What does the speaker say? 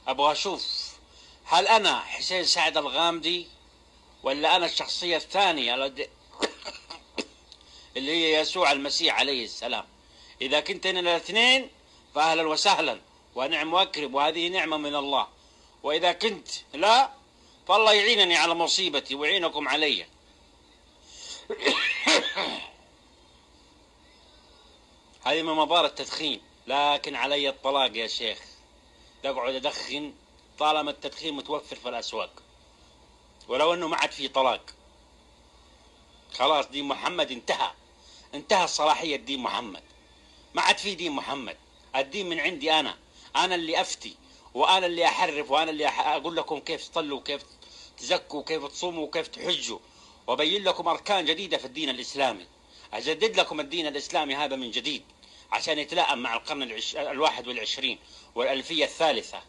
أبغى أشوف هل أنا حسين سعد الغامدي ولا أنا الشخصية الثانية اللي هي يسوع المسيح عليه السلام. إذا كنت أنا الاثنين فأهلا وسهلا ونعم وأكرم، وهذه نعمة من الله. وإذا كنت لا فالله يعينني على مصيبتي ويعينكم علي. هذه من مباراة التدخين، لكن علي الطلاق يا شيخ. تقعد أدخن طالما التدخين متوفر في الأسواق، ولو أنه ما عاد في طلاق. خلاص دين محمد انتهى الصلاحية. دين محمد ما عاد في دين محمد. الدين من عندي أنا اللي أفتي، وأنا اللي أحرف، وأنا اللي أقول لكم كيف تصلوا وكيف تزكوا وكيف تصوموا وكيف تحجوا، وأبين لكم أركان جديدة في الدين الإسلامي. أجدد لكم الدين الإسلامي هذا من جديد عشان يتلائم مع القرن 21 والألفية الثالثة.